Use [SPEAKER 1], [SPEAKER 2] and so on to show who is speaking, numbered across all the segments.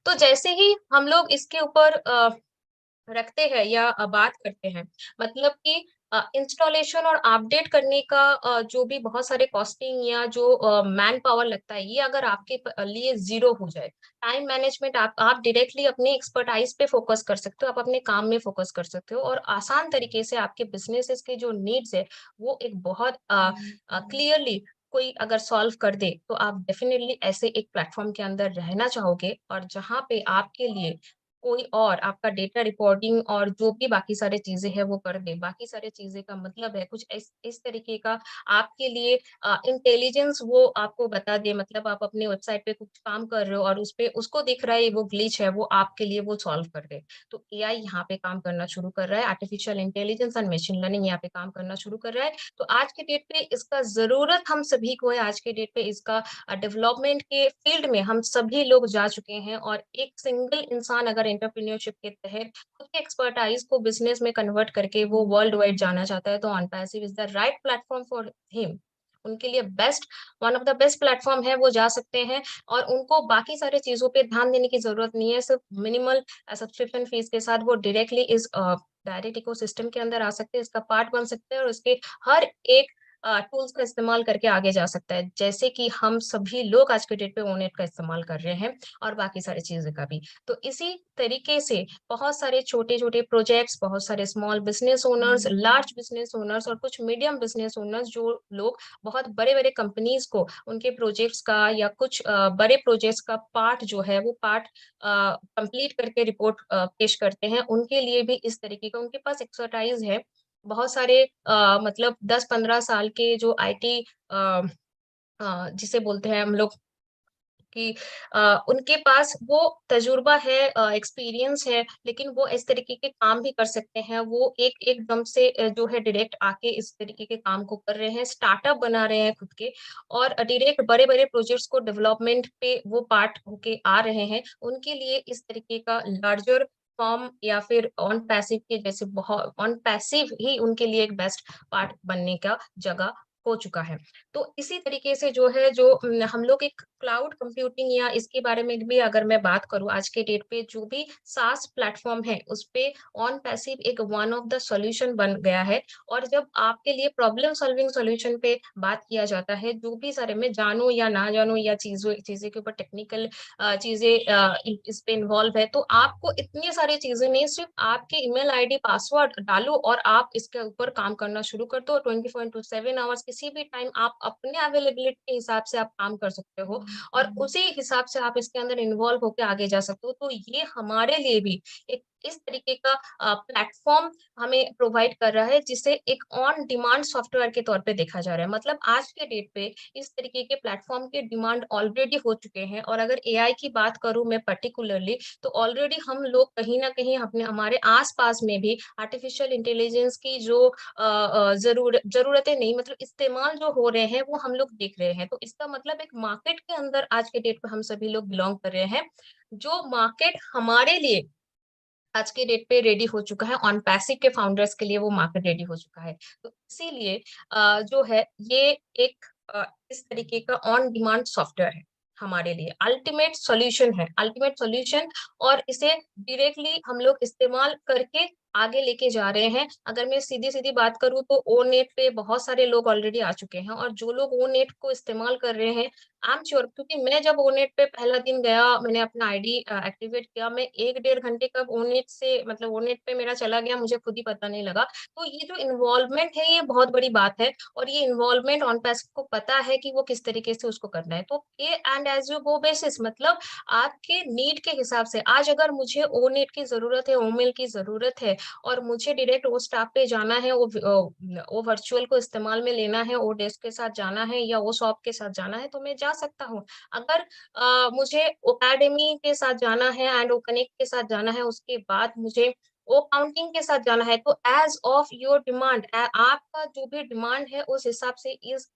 [SPEAKER 1] तो जैसे ही हम लोग इसके ऊपर रखते हैं या बात करते हैं, मतलब कि इंस्टॉलेशन और अपडेट करने का जो भी बहुत सारे कॉस्टिंग या जो मैन पावर लगता है, ये अगर आपके लिए ज़ीरो हो जाए, टाइम मैनेजमेंट आप डायरेक्टली अपनी एक्सपर्टाइज़ पे फ़ोकस कर सकते हो, आप अपने काम में फ़ोकस कर सकते हो और आसान तरीके से आपके बिज़नेसेस के जो नीड्स है, वो एक बहुत क्लियरली कोई अगर सॉल्व कर दे, तो आप डेफ़िनिटली ऐसे एक प्लेटफ़ॉर्म के अंदर रहना चाहोगे और जहाँ पे आपके लिए कोई और आपका डेटा रिपोर्टिंग और जो भी बाकी सारी चीज़ें हैं वो कर दे। बाकी सारी चीज़ें का मतलब है कुछ इस तरीके का आपके लिए इंटेलिजेंस वो आपको बता दे, मतलब आप अपने वेबसाइट पे कुछ काम कर रहे हो और उसपे उसको दिख रहा है वो ग्लिच है, वो आपके लिए वो सॉल्व कर दे। तो एआई यहाँ पे काम करना शुरू कर रहा है, artificial intelligence and machine learning यहाँ पे काम करना शुरू कर रहा है। तो आज के डेट पे इसका ज़रूरत हम सभी को है, आज के डेट पे इसका डेवलपमेंट के फील्ड में हम सभी लोग जा चुके हैं और एक सिंगल इंसान अगर एंटरप्रेन्योरशिप के तहत खुद की एक्सपर्टाइज को बिजनेस में कन्वर्ट करके वो वर्ल्ड वाइड जाना चाहता है, तो OnPassive is the right platform for him. उनके लिए best, one of the best platform है, वो जा सकते हैं और उनको बाकी सारी चीजों पे ध्यान देने की जरूरत नहीं है। सिर्फ मिनिमल सब्सक्रिप्शन फीस के साथ वो डायरेक्टली इस डायरेक्ट इकोसिस्टम के अंदर आ सकते हैं, इसका पार्ट बन सकते हैं और उसके हर एक टूल्स का इस्तेमाल करके आगे जा सकता है। जैसे कि हम सभी लोग आज के डेट पे ओनेट का इस्तेमाल कर रहे हैं और बाकी सारी चीज़ें का भी। तो इसी तरीके से बहुत सारे छोटे-छोटे प्रोजेक्ट्स, बहुत सारे small business owners, large business owners और कुछ मीडियम बिज़नेस ओनर्स जो लोग बहुत बड़े-बड़े कंपनीज़ को उनके प्रोजेक्ट्स का या कुछ बड़े प्रोजेक्ट्स का पार्ट जो है वो पार्ट कंप्लीट करके रिपोर्ट पेश करते हैं, उनके लिए भी इस तरीके का उनके पास एक्सपर्टाइज़ है। बहुत सारे मतलब 10-15 साल के जो आईटी जिसे बोलते हैं हम लोग कि उनके पास वो तजुर्बा है, एक्सपीरियंस है, लेकिन वो इस तरीके के काम भी कर सकते हैं। वो एकदम से जो है डायरेक्ट आके इस तरीके के काम को कर रहे हैं, स्टार्टअप बना रहे हैं खुद के और डायरेक्ट बड़े-बड़े प्रोजेक्ट्स को डेवलपमेंट पे वो पार्ट होके आ रहे हैं। उनके लिए इस तरीके का लार्जर फर्म या फिर ऑन पैसिव के जैसे बहुत ऑन पैसिव ही उनके लिए एक बेस्ट पार्ट बनने का जगह हो चुका है। तो इसी तरीके से जो है जो हम लोग एक क्लाउड कंप्यूटिंग या इसके बारे में भी अगर मैं बात करूँ, आज के डेट पे जो भी सास प्लेटफॉर्म है उस पे ऑन पैसिव एक वन ऑफ द सॉल्यूशन बन गया है। और जब आपके लिए प्रॉब्लम सॉल्विंग सॉल्यूशन पे बात किया जाता है, जो भी सारे मैं जानूं या ना जानूं या चीजों चीजें के ऊपर टेक्निकल चीजें इस पे इन्वॉल्व है, तो आपको इतनी सारी चीजें नहीं, सिर्फ आपके ईमेल आईडी पासवर्ड डालो और आप इसके ऊपर काम करना शुरू कर दो। 24/7 आवर्स किसी भी टाइम आप अपने अवेलेबिलिटी के हिसाब से आप काम कर सकते हो और उसी हिसाब से आप इसके अंदर इन्वॉल्व होकर आगे जा सकते हो। तो ये हमारे लिए भी एक इस तरीके का प्लेटफॉर्म हमें प्रोवाइड कर रहा है, जिसे एक ऑन डिमांड सॉफ्टवेयर के तौर पे देखा जा रहा है। मतलब आज के डेट पे इस तरीके के प्लेटफॉर्म के डिमांड ऑलरेडी हो चुके हैं और अगर एआई की बात करूं मैं पर्टिकुलरली, तो ऑलरेडी हम लोग कहीं ना कहीं अपने हमारे आसपास में भी आर्टिफिशियल इंटेलिजेंस की जो जरूरतें नहीं, मतलब इस्तेमाल जो हो रहे हैं वो हम लोग देख रहे हैं। तो इसका मतलब एक मार्केट के अंदर आज के डेट पे हम सभी लोग बिलोंग कर रहे हैं, जो मार्केट हमारे लिए आज के डेट पे रेडी हो चुका है। ऑन पैसिव के फाउंडर्स के लिए वो मार्केट रेडी हो चुका है। तो इसीलिए जो है ये एक इस तरीके का ऑन डिमांड सॉफ्टवेयर है हमारे लिए, अल्टीमेट सॉल्यूशन है, अल्टीमेट सॉल्यूशन। और इसे डायरेक्टली हम लोग इस्तेमाल करके आगे लेके जा रहे हैं। अगर मैं सीधी-सीधी बात करूँ तो ओनेट पे बहुत सारे लोग ऑलरेडी आ चुके हैं और जो लोग ओनेट को इस्तेमाल कर रहे हैं, आई एम श्योर, क्योंकि मैं जब ओनेट पे पहला दिन गया, मैंने अपना आईडी एक्टिवेट किया, मैं 1 डेढ़ घंटे कब ओनेट से मतलब ओनेट पे मेरा चला गया मुझे खुद ही पता नहीं लगा। तो ये जो इन्वॉल्वमेंट है ये बहुत बड़ी बात है और ये इन्वॉल्वमेंट ऑन पैसिव को पता है कि वो किस तरीके से उसको करना है। तो ये and as you go basis, मतलब आपके नीड के हिसाब से आज अगर मुझे ओनेट की ज़रूरत है, ओमेल की ज़रूरत है और मुझे डायरेक्ट वो स्टाफ पे जाना है, वो वर्चुअल को इस्तेमाल में लेना है, वो डेस्क के साथ जाना है या वो शॉप के साथ जाना है, तो मैं जा सकता हूँ। अगर मुझे एकेडमी के साथ जाना है एंड वो कनेक्ट के साथ जाना है, उसके बाद मुझे वो काउंटिंग के साथ जाना है, तो एज़ ऑफ योर डिमांड आपका जो भी डिमांड है उस हिसाब से इस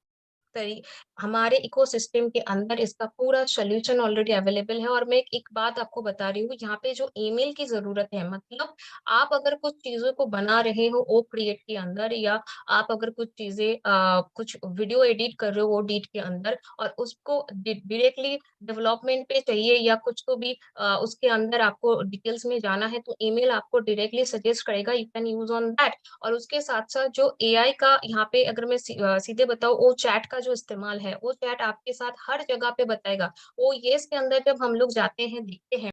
[SPEAKER 1] तरी हमारे इकोसिस्टम के अंदर इसका पूरा सॉल्यूशन ऑलरेडी अवेलेबल है और मैं एक बात आपको बता रही हूँ, यहाँ पे जो ईमेल की ज़रूरत है मतलब आप अगर कुछ चीज़ों को बना रहे हो ओ क्रिएट के अंदर या आप अगर कुछ चीज़ें कुछ वीडियो एडिट कर रहे हो ओडीट के अंदर और उसको डायरेक्टली डेवलपमेंट पे चाहिए या कुछ तो भी उसके अंदर आपको डिटेल्स में जाना है तो ईमेल आपको डायरेक्टली सजेस्ट करेगा you can use on that. और उसके साथ-साथ जो एआई का यहाँ पे अगर मैं सीधे बताऊँ वो चैट का जो इस्तेमाल है, वो चैट आपके साथ हर जगह पे बताएगा। ओएस के अंदर जब हम लोग जाते हैं, देखते हैं